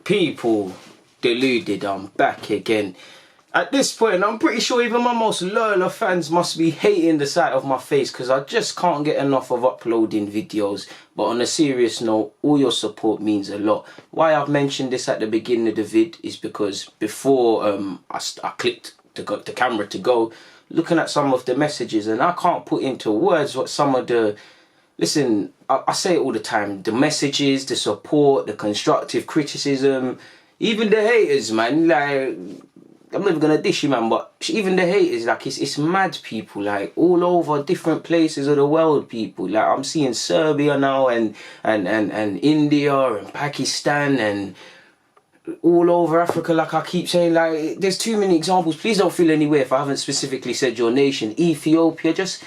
People, Deluded, I'm back again. At this point, I'm pretty sure even my most loyal fans must be hating the sight of my face because I just can't get enough of uploading videos. But on a serious note, all your support means a lot. Why I've mentioned this at the beginning of the vid is because before I clicked the camera to go, looking at some of the messages, and I can't put into words what some of the... Listen, I say it all the time, the messages, the support, the constructive criticism, even the haters, man, like, I'm never gonna dish you, man, but even the haters, like, it's mad, people, like, all over different places of the world, people, like, I'm seeing Serbia now, and India, and Pakistan, and all over Africa, like I keep saying, like, there's too many examples. Please don't feel any way if I haven't specifically said your nation. Ethiopia, just...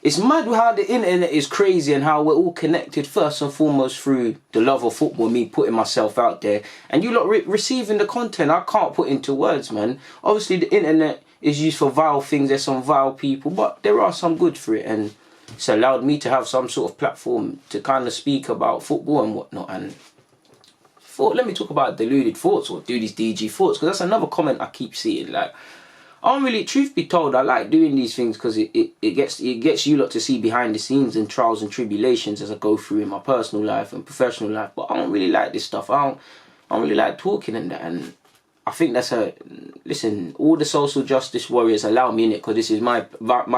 It's mad how the internet is crazy and how we're all connected first and foremost through the love of football, me putting myself out there. And you lot receiving the content I can't put into words, man. Obviously, the internet is used for vile things. There's some vile people, but there are some good for it. And it's allowed me to have some sort of platform to kind of speak about football and whatnot. And let me talk about deluded thoughts or do these DG thoughts, because that's another comment I keep seeing. Like, I don't really, truth be told, I like doing these things because it gets you lot to see behind the scenes and trials and tribulations as I go through in my personal life and professional life. But I don't really like this stuff. I don't really like talking and that. And I think that's listen, all the social justice warriors allow me in it because this is my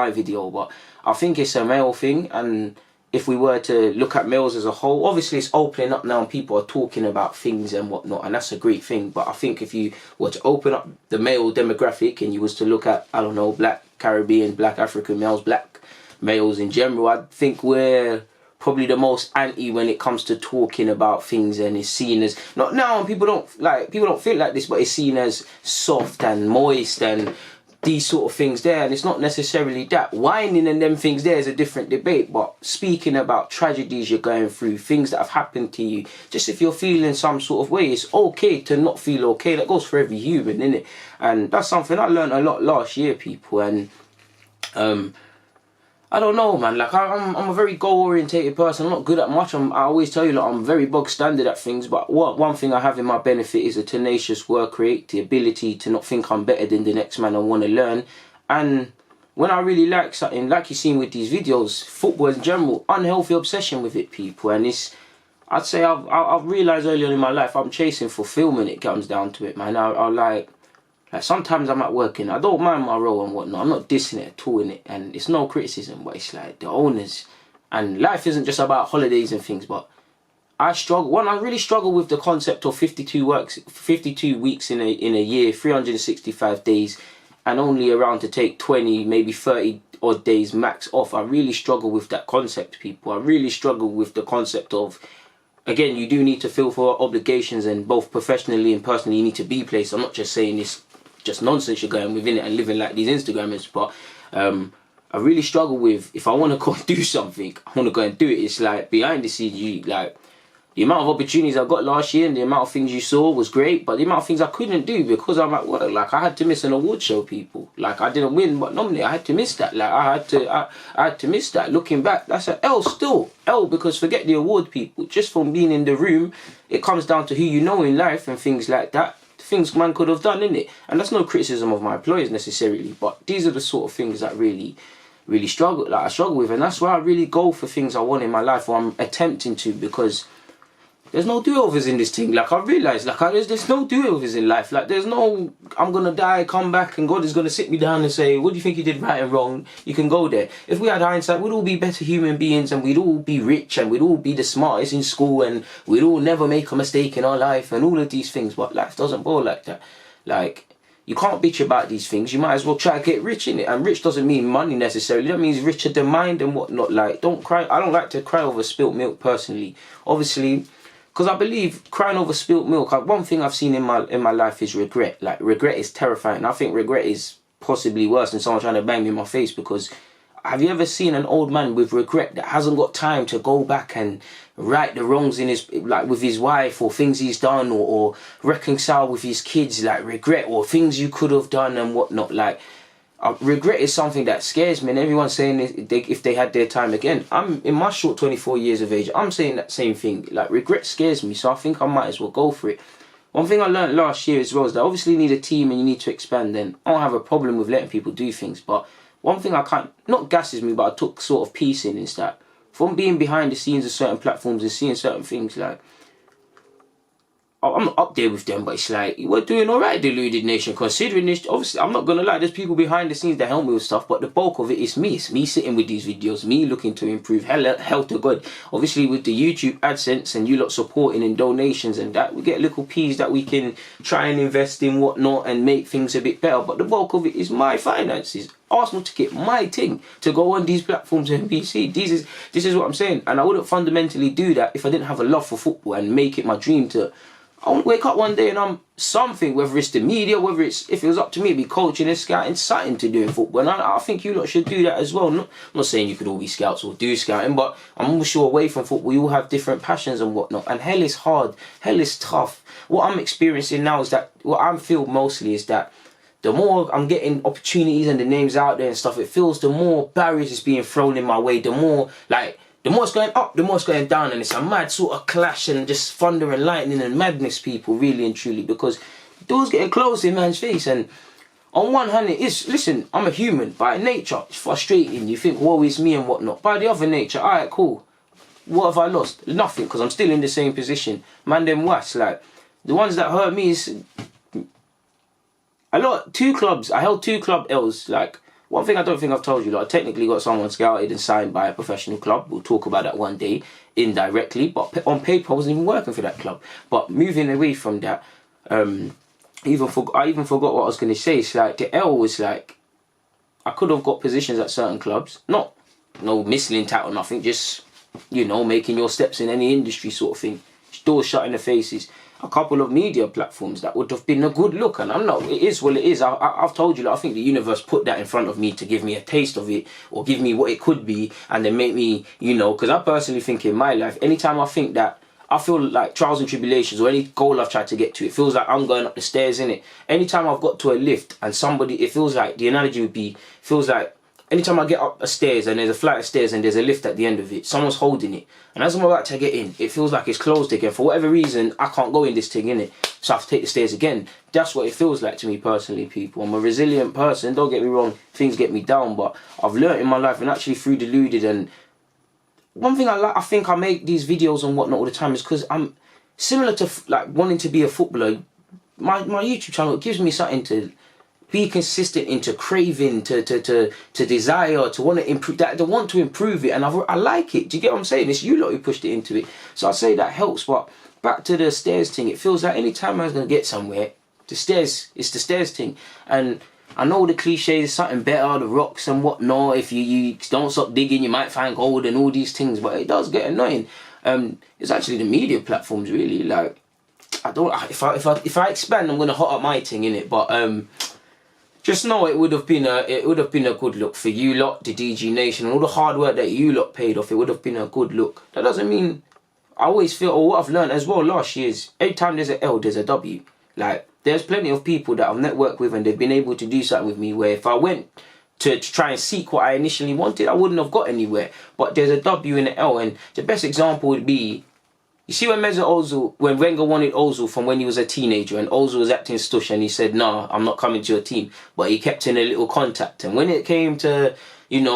video. But I think it's a male thing, and if we were to look at males as a whole, obviously it's opening up now and people are talking about things and whatnot, and that's a great thing. But I think if you were to open up the male demographic and you was to look at, I don't know, black Caribbean, black African males, black males in general, I think we're probably the most anti when it comes to talking about things, and it's seen as, not now, and people don't feel like this, but it's seen as soft and moist and these sort of things there. And it's not necessarily that. Whining and them things there is a different debate, but speaking about tragedies you're going through, things that have happened to you, just if you're feeling some sort of way, it's okay to not feel okay. That goes for every human, innit? And that's something I learned a lot last year, people. And I don't know, man, like, I'm a very goal-orientated person. I'm not good at much. I always tell you, like, I'm very bog standard at things, but one thing I have in my benefit is a tenacious work rate, the ability to not think I'm better than the next man and want to learn. And when I really like something, like you've seen with these videos, football in general, unhealthy obsession with it, people. And it's, I'd say I've realised early on in my life, I'm chasing fulfilment, it comes down to it, man. I like sometimes I'm at work and I don't mind my role and whatnot. I'm not dissing it at all in it, and it's no criticism, but it's like the owners, and life isn't just about holidays and things. But I really struggle with the concept of 52 weeks in a year, 365 days, and only around to take 20, maybe 30 odd days max off. I really struggle with that concept, people. I really struggle with the concept of, again, you do need to fulfill obligations, and both professionally and personally you need to be placed. I'm not just saying this just nonsense you're going within it and living like these Instagrammers, but I really struggle with, if I want to go and do something, I want to go and do it. It's like behind the scenes, like, the amount of opportunities I got last year and the amount of things you saw was great, but the amount of things I couldn't do because I'm at work. Like, I had to miss an award show, people. Like, I didn't win but nominated. I had to miss that. Like, I had to miss that. Looking back, that's an L still. L, because forget the award, people. Just from being in the room, it comes down to who you know in life and things like that. Things man could have done, innit? And that's no criticism of my employers necessarily, but these are the sort of things that really struggle, like I struggle with, and that's why I really go for things I want in my life, or I'm attempting to, because there's no do-overs in this thing. Like, I realised, like, there's no do-overs in life. Like, there's no, I'm going to die, come back, and God is going to sit me down and say, what do you think you did right and wrong? You can go there. If we had hindsight, we'd all be better human beings, and we'd all be rich, and we'd all be the smartest in school, and we'd all never make a mistake in our life, and all of these things. But life doesn't go like that. Like, you can't bitch about these things. You might as well try to get rich in it. And rich doesn't mean money necessarily. That means richer than mind and whatnot. Like, don't cry. I don't like to cry over spilt milk personally. Obviously, because I believe crying over spilt milk, one thing I've seen in my life is regret. Like, regret is terrifying. I think regret is possibly worse than someone trying to bang me in my face, because have you ever seen an old man with regret that hasn't got time to go back and right the wrongs in his, like, with his wife, or things he's done, or reconcile with his kids, like regret, or things you could have done and whatnot. Like, regret is something that scares me, and everyone's saying if they had their time again. I'm in my short 24 years of age, I'm saying that same thing. Like, regret scares me, so I think I might as well go for it. one thing I learned last year as well is that obviously you need a team and you need to expand. Then I don't have a problem with letting people do things, but one thing I can't, not gasses me, but I took sort of peace in is that from being behind the scenes of certain platforms and seeing certain things, like, I'm not up there with them, but it's like, we're doing alright, Deluded Nation, considering this. Obviously, I'm not gonna lie, there's people behind the scenes that help me with stuff, but the bulk of it is me. It's me sitting with these videos, me looking to improve. Hell to God. Obviously, with the YouTube AdSense and you lot supporting and donations and that, we get little P's that we can try and invest in whatnot and make things a bit better, but the bulk of it is my finances. Arsenal ticket, my thing, to go on these platforms and PC. This is what I'm saying, and I wouldn't fundamentally do that if I didn't have a love for football and make it my dream to. I want to wake up one day and I'm something, whether it's the media, whether it's, if it was up to me, it'd be coaching and scouting, something to do in football. And I think you lot should do that as well. I'm not saying you could all be scouts or do scouting, but I'm sure away from football, you all have different passions and whatnot. And hell is hard, hell is tough. What I'm experiencing now is that, what I feel mostly is that the more I'm getting opportunities and the names out there and stuff, it feels the more barriers is being thrown in my way, the more it's going up, the more it's going down, and it's a mad sort of clash and just thunder and lightning and madness, people, really and truly, because doors getting closed in man's face. And on one hand, it is, listen, I'm a human by nature, it's frustrating, you think, woe is me and whatnot. By the other nature, alright, cool, what have I lost? Nothing, because I'm still in the same position. Man, them worse, like, the ones that hurt me is, I held 2 club L's, like, one thing I don't think I've told you, like, I technically got someone scouted and signed by a professional club. We'll talk about that one day, indirectly. But on paper, I wasn't even working for that club. But moving away from that, I even forgot what I was going to say. It's like, the L was like, I could have got positions at certain clubs. No missling tat or nothing, just, making your steps in any industry sort of thing. Doors shut in the faces. A couple of media platforms that would have been a good look, and it is what it is. I've told you, like, I think the universe put that in front of me to give me a taste of it, or give me what it could be, and then make me, because I personally think in my life, anytime I think that I feel like trials and tribulations or any goal I've tried to get to, it feels like I'm going up the stairs, innit? Anytime I've got to a lift and somebody, it feels like, the analogy would be, feels like anytime I get up a stairs and there's a flight of stairs and there's a lift at the end of it, someone's holding it. And as I'm about to get in, it feels like it's closed again. For whatever reason, I can't go in this thing, innit? So I have to take the stairs again. That's what it feels like to me personally, people. I'm a resilient person, don't get me wrong, things get me down, but I've learnt in my life, and actually through Deluded, and one thing I think I make these videos and whatnot all the time is because I'm similar to, like, wanting to be a footballer. My YouTube channel, it gives me something to be consistent into, craving, to desire, to want to improve that, to want to improve it, and I like it. Do you get what I'm saying? It's you lot who pushed it into it, so I say that helps. But back to the stairs thing, it feels like any time I was gonna get somewhere, it's the stairs thing. And I know the cliches, something better, the rocks and whatnot. If you don't stop digging, you might find gold and all these things, but it does get annoying. It's actually the media platforms, really. Like, if I expand, I'm gonna hot up my thing, innit? But just know it would have been a good look for you lot, the DG Nation, and all the hard work that you lot paid off. It would have been a good look. That doesn't mean, I always feel, or what I've learned as well last year is, every time there's an L, there's a W. Like, there's plenty of people that I've networked with and they've been able to do something with me where if I went to try and seek what I initially wanted, I wouldn't have got anywhere. But there's a W and an L, and the best example would be, you see when when Wenger wanted Ozil from when he was a teenager, and Ozil was acting stush and he said, nah, I'm not coming to your team, but he kept in a little contact. And when it came to,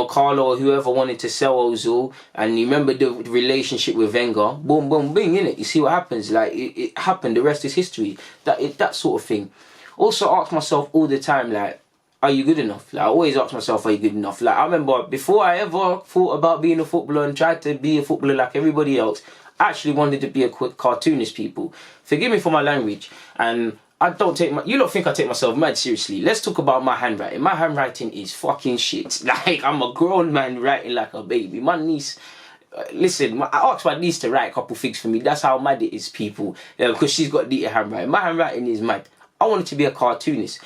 Carlo or whoever wanted to sell Ozil, and you remember the relationship with Wenger, boom, boom, bing, innit? You see what happens? Like, it happened, the rest is history. That sort of thing. Also ask myself all the time, like, are you good enough? Like, I always ask myself, are you good enough? Like, I remember before I ever thought about being a footballer and tried to be a footballer like everybody else, actually wanted to be a quick cartoonist, people. Forgive me for my language, and I don't take you don't think I take myself mad seriously. Let's talk about my handwriting. My handwriting is fucking shit. Like, I'm a grown man writing like a baby. My niece, listen, I asked my niece to write a couple things for me. That's how mad it is, people, because she's got neat handwriting. My handwriting is mad. I wanted to be a cartoonist.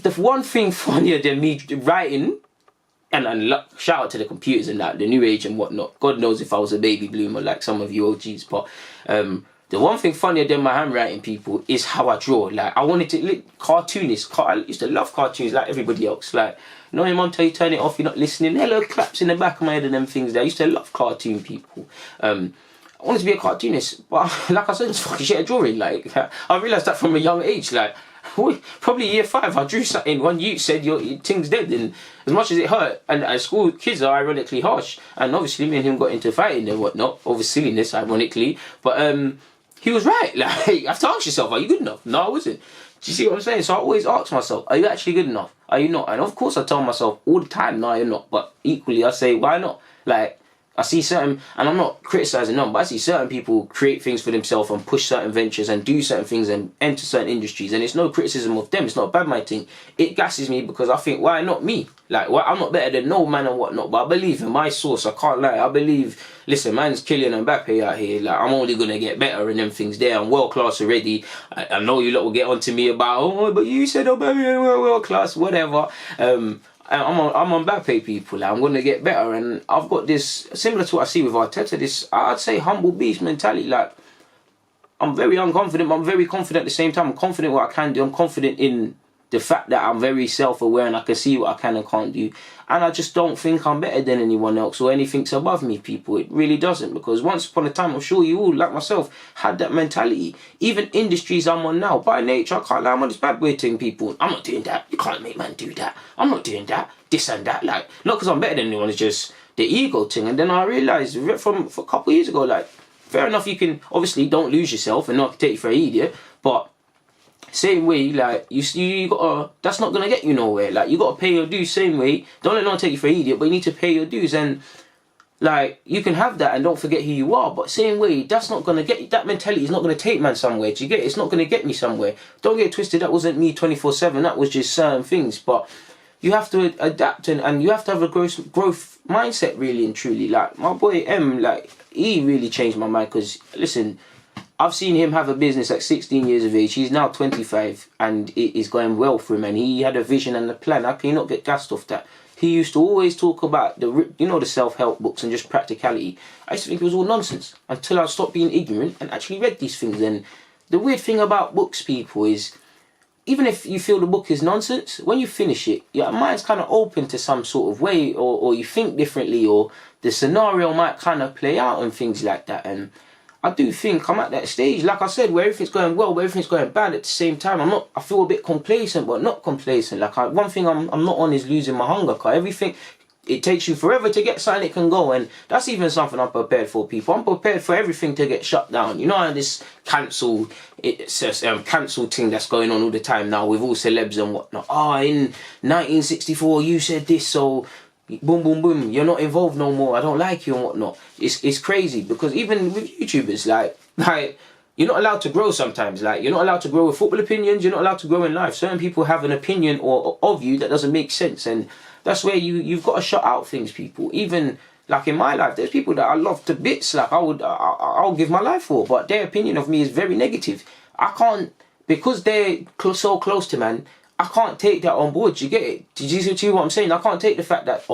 The one thing funnier than me writing, and shout out to the computers and that, the new age and whatnot. God knows if I was a baby bloomer like some of you OGs, but the one thing funnier than my handwriting, people, is how I draw. Like, I wanted to cartoonist. I used to love cartoons like everybody else. Like, your mum tell you turn it off, you're not listening. Hello, claps in the back of my head and them things. I used to love cartoon, people. I wanted to be a cartoonist, but like I said, it's fucking shit at drawing. Like, I realised that from a young age. Like, probably year 5, I drew something. One youth said your thing's dead, and as much as it hurt, and at school kids are ironically harsh, and obviously me and him got into fighting and whatnot over silliness, ironically. But he was right. Like, you have to ask yourself, are you good enough? No, I wasn't. Do you see what I'm saying? So I always ask myself, are you actually good enough? Are you not? And of course I tell myself all the time, no, you're not. But equally I say, why not? Like, I see certain, and I'm not criticising them, but I see certain people create things for themselves and push certain ventures and do certain things and enter certain industries, and it's no criticism of them, it's not a bad mind thing. It gasses me because I think, why not me? Like, well, I'm not better than no man and whatnot, but I believe in my source, I can't lie. I believe, listen, man's Kylian Mbappe out here, like, I'm only going to get better and them things there. I'm world class already. I know you lot will get onto me about, oh, but you said Mbappe world class, whatever. I'm on Mbappe, people. Like, I'm going to get better, and I've got this, similar to what I see with Arteta, this, I'd say, humble beast mentality. Like, I'm very unconfident, but I'm very confident at the same time. I'm confident what I can do. I'm confident in the fact that I'm very self-aware and I can see what I can and can't do. And I just don't think I'm better than anyone else or anything's above me, people. It really doesn't, because once upon a time, I'm sure you all, like myself, had that mentality. Even industries I'm on now, by nature, I can't lie, I'm on this bad boy thing, people. I'm not doing that. You can't make man do that. I'm not doing that. This and that. Like, not because I'm better than anyone, it's just the ego thing. And then I realised from a couple of years ago, like, fair enough, you can, obviously, don't lose yourself and not take you for an idiot, but same way, like, you gotta, that's not gonna get you nowhere. Like, you gotta pay your dues same way. Don't let no one take you for an idiot, but you need to pay your dues. And, like, you can have that and don't forget who you are, but same way, that's not gonna get, that mentality is not gonna take man somewhere. Do you get it? It's not gonna get me somewhere. Don't get twisted, that wasn't me 24/7, that was just certain things. But you have to adapt, and you have to have a growth mindset, really and truly. Like, my boy M, like, he really changed my mind, because, listen, I've seen him have a business at 16 years of age. He's now 25 and it is going well for him, and he had a vision and a plan. How can you not get gassed off that? He used to always talk about the self-help books and just practicality. I used to think it was all nonsense until I stopped being ignorant and actually read these things. And the weird thing about books, people, is even if you feel the book is nonsense, when you finish it, your mind's kind of open to some sort of way, or you think differently, or the scenario might kind of play out and things like that. And I do think I'm at that stage, like I said, where everything's going well, where everything's going bad at the same time. I feel a bit complacent, but not complacent. Like, one thing I'm not on is losing my hunger, because everything, it takes you forever to get something, it can go, and that's even something I'm prepared for, people. I'm prepared for everything to get shut down. You know how this cancel thing that's going on all the time now with all celebs and whatnot. In 1964 you said this, so boom, boom, boom, you're not involved no more, I don't like you and whatnot. It's crazy, because even with YouTubers, like you're not allowed to grow sometimes. Like, you're not allowed to grow with football opinions, you're not allowed to grow in life. Certain people have an opinion or of you that doesn't make sense, and that's where you've got to shut out things, people. Even, like, in my life, there's people that I love to bits, like, I'll give my life for, but their opinion of me is very negative. I can't, because they're so close to man, I can't take that on board. Do you get it? Did you see what I'm saying? I can't take the fact that,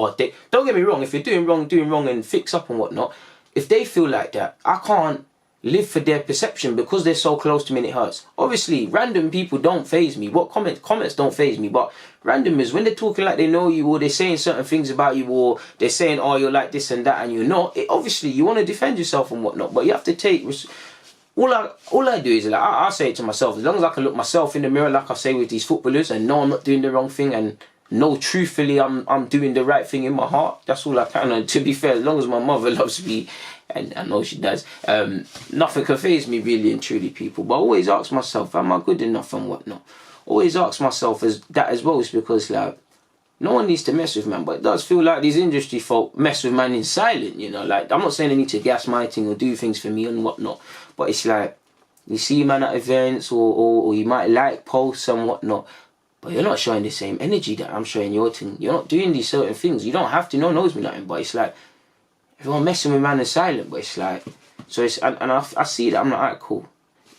don't get me wrong, if you're doing wrong and fix up and whatnot, if they feel like that, I can't live for their perception because they're so close to me and it hurts. Obviously, random people don't faze me. What comments don't faze me, but randomers, when they're talking like they know you, or they're saying certain things about you, or they're saying, oh, you're like this and that and you're not, obviously you want to defend yourself and whatnot, but you have to take all I do is, like, I say it to myself, as long as I can look myself in the mirror, like I say with these footballers, and know I'm not doing the wrong thing, and know truthfully I'm doing the right thing in my heart, that's all I can. And to be fair, as long as my mother loves me, and I know she does, nothing can faze me, really and truly, people. But I always ask myself, am I good enough and whatnot? Always ask myself as well, is because, like, no one needs to mess with man, but it does feel like these industry folk mess with man in silent, you know. Like, I'm not saying they need to gas my thing or do things for me and whatnot, but it's like, you see man at events, or you might like posts and whatnot, but you're not showing the same energy that I'm showing your thing. You're not doing these certain things. You don't have to, no one knows me nothing, but it's like, everyone messing with man in silent, but it's like, so it's, and I see that, I'm like, alright, cool.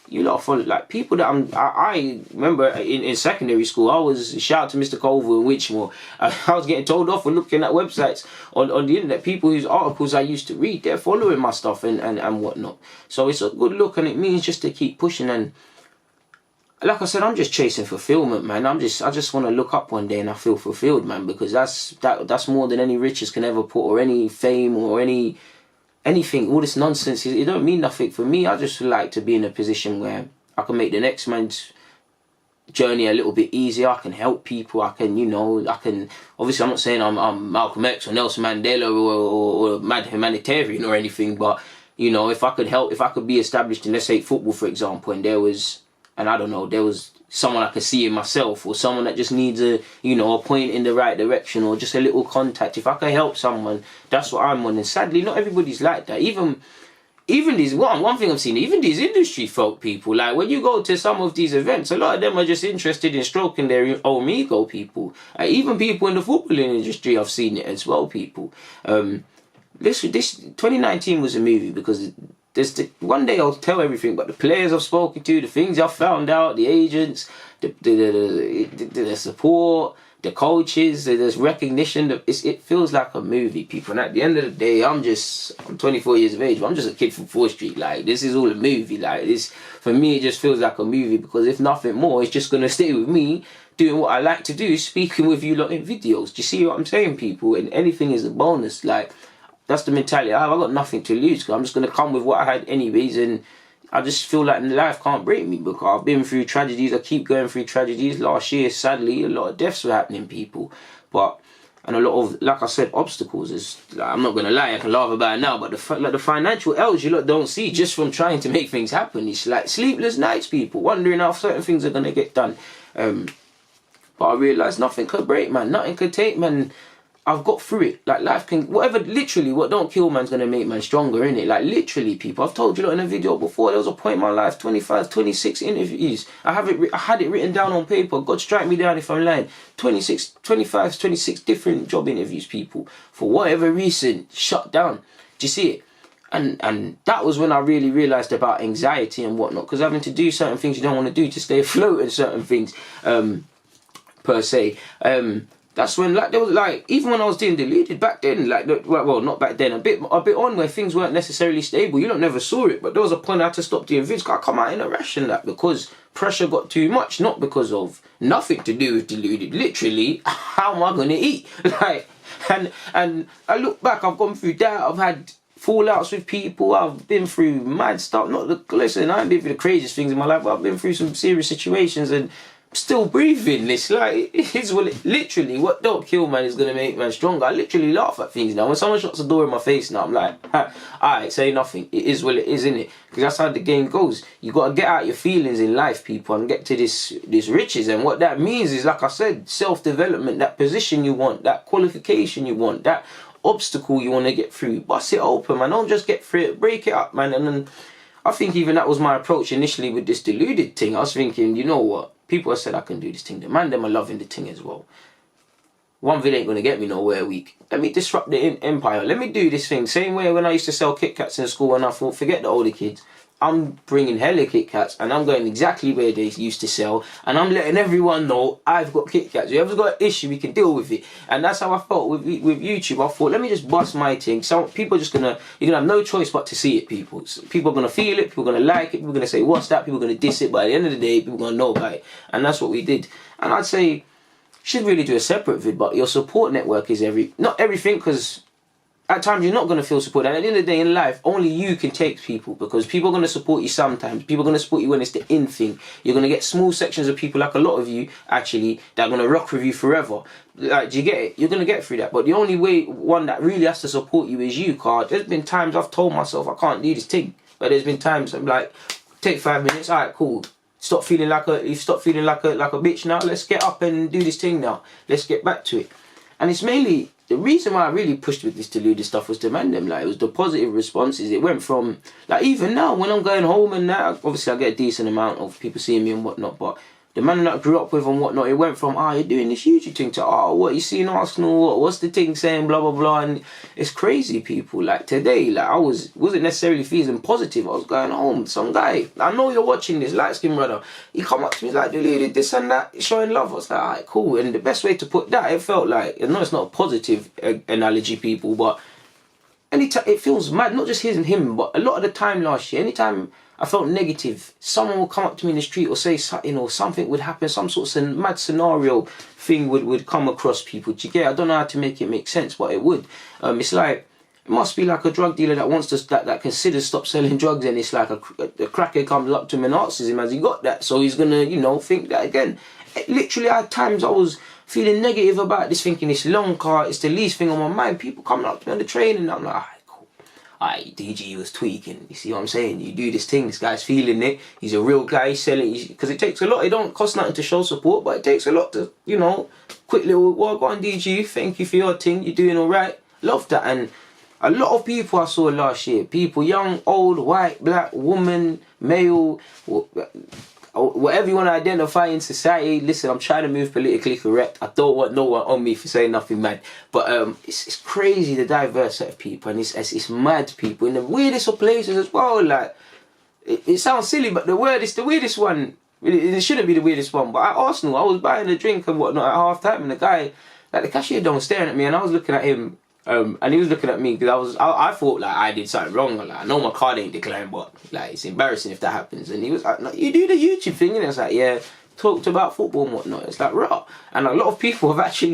You lot follow, like, people that I remember in secondary school, I was, shout out to Mr. Colville and Whitmore, I was getting told off for looking at websites on the internet. People whose articles I used to read, they're following my stuff and whatnot. So it's a good look, and it means just to keep pushing. And like I said, I'm just chasing fulfillment, man. I just want to look up one day and I feel fulfilled, man, because that's more than any riches can ever put, or any fame, or any anything, all this nonsense, it don't mean nothing for me. I just like to be in a position where I can make the next man's journey a little bit easier. I can help people. I can, obviously I'm not saying I'm Malcolm X or Nelson Mandela or mad humanitarian or anything, but if I could help, if I could be established in, let's say, football, for example, and there was someone I could see in myself, or someone that just needs a point in the right direction, or just a little contact. If I can help someone, that's what I'm on. And sadly, not everybody's like that. Even these, one thing I've seen, even these industry folk people, like when you go to some of these events, a lot of them are just interested in stroking their own ego, people. Even people in the footballing industry, I've seen it as well, people. This 2019 was a movie, because one day I'll tell everything, but the players I've spoken to, the things I've found out, the agents, the support, the coaches, there's recognition. It feels like a movie, people. And at the end of the day, I'm 24 years of age, but I'm just a kid from 4th Street. Like, this is all a movie. Like, this, for me, it just feels like a movie, because if nothing more, it's just going to stay with me, doing what I like to do, speaking with you lot in videos. Do you see what I'm saying, people? And anything is a bonus. Like, that's the mentality I have. I got nothing to lose, because I'm just going to come with what I had anyways, and I just feel like life can't break me, because I've been through tragedies. I keep going through tragedies. Last year, sadly, a lot of deaths were happening, people. And a lot of, like I said, obstacles. I'm not going to lie, I can laugh about it now, but the financial L's you lot don't see just from trying to make things happen. It's like sleepless nights, people, wondering how certain things are going to get done. But I realised nothing could break, man. Nothing could take, man. I've got through it. Like, life can, whatever, literally, what don't kill man's gonna make man stronger, innit? Like, literally, people. I've told you lot in a video before, there was a point in my life, 25, 26 interviews. I had it written down on paper. God strike me down if I'm lying. 26 different job interviews, people. For whatever reason, shut down. Do you see it? And that was when I really realised about anxiety and whatnot. Because having to do certain things you don't want to do to stay afloat in certain things, per se. That's when, like, there was, like, even when I was doing Deluded back then, like, well, not back then, a bit on where things weren't necessarily stable. You never saw it, but there was a point I had to stop doing vids. I come out in a rash and that, because pressure got too much, not because of nothing to do with Deluded. Literally, how am I gonna eat? Like, and I look back, I've gone through that. I've had fallouts with people. I've been through mad stuff. Listen, I ain't been through the craziest things in my life, but I've been through some serious situations and still breathing. It's like, literally, what don't kill man is gonna make man stronger. I literally laugh at things now. When someone shuts the door in my face now, I'm like, alright, say nothing. It is what it is, innit? Because that's how the game goes. You gotta get out your feelings in life, people, and get to this riches. And what that means is, like I said, self-development, that position you want, that qualification you want, that obstacle you want to get through. Bust it open, man. Don't just get through it. Break it up, man. And then I think even that was my approach initially with this Deluded thing. I was thinking, you know what? People have said I can do this thing. The man, them are loving the thing as well. One vid ain't going to get me nowhere a week. Let me disrupt the empire. Let me do this thing. Same way when I used to sell Kit Kats in school and I thought, forget the older kids. I'm bringing hella Kit Kats and I'm going exactly where they used to sell. And I'm letting everyone know I've got Kit Kats. Whoever's got an issue, we can deal with it. And that's how I felt with YouTube. I thought, let me just bust my thing. Some people are just going to, you're going to have no choice but to see it, people. So people are going to feel it. People are going to like it. People are going to say, what's that? People are going to diss it. But at the end of the day, people are going to know about it. And that's what we did. And I'd say, should really do a separate vid, but your support network is not everything, because at times you're not going to feel support. And at the end of the day in life, only you can take people, because people are going to support you sometimes. People are going to support you when it's the in thing. You're going to get small sections of people, like a lot of you actually, that are going to rock with you forever. Like, do you get it? You're going to get through that. But the only one that really has to support you is you, card. There's been times I've told myself I can't do this thing, but there's been times I'm like, take 5 minutes, alright, cool. Stop feeling like a bitch now. Let's get up and do this thing now. Let's get back to it. And it's mainly, the reason why I really pushed with this Deluded stuff was to man them. Like, it was the positive responses. It went from, like, even now when I'm going home and that, obviously I get a decent amount of people seeing me and whatnot, but the man that I grew up with and whatnot, it went from, you're doing this YouTube thing, to, what you see in Arsenal, what's the thing saying, blah, blah, blah. And it's crazy, people. Like, today, like, I wasn't necessarily feeling positive. I was going home. Some guy, I know you're watching this, light-skinned brother, he come up to me like, Deluded, this and that, showing love. I was like, alright, cool. And the best way to put that, it felt like, I know it's not a positive analogy, people, but anytime, it feels mad, not just him, but a lot of the time last year, anytime I felt negative, someone would come up to me in the street or say something, or something would happen, some sort of mad scenario thing would come across people. Do you get it? I don't know how to make it make sense, but it would. It's like, It must be like a drug dealer that wants to that considers stop selling drugs, and it's like a crackhead comes up to him and asks him, has he got that? So he's gonna, you know, think that again. Literally, at times I was feeling negative about this, thinking it's long car, it's the least thing on my mind. People coming up to me on the train, and I'm like, alright, cool. Alright, DG was tweaking. You see what I'm saying? You do this thing, this guy's feeling it. He's a real guy, he's selling, because it takes a lot. It don't cost nothing to show support, but it takes a lot to, you know, quick little, well, go on DG, thank you for your thing, you're doing alright. Love that. And a lot of people I saw last year, people, young, old, white, black, woman, male, whatever you want to identify in society. Listen, I'm trying to move politically correct. I don't want no one on me for saying nothing mad. But it's crazy, the diverse set of people, and it's mad people in the weirdest of places as well. Like, it sounds silly, but the weirdest one. It shouldn't be the weirdest one. But at Arsenal, I was buying a drink and whatnot at half time, and the guy, like the cashier, don't staring at me, and I was looking at him. And he was looking at me because I thought like I did something wrong. Like, I know my card ain't declined, but like it's embarrassing if that happens. And he was like, no, you do the YouTube thing, and it's like, yeah, talked about football and whatnot. It's like, raw. And a lot of people have actually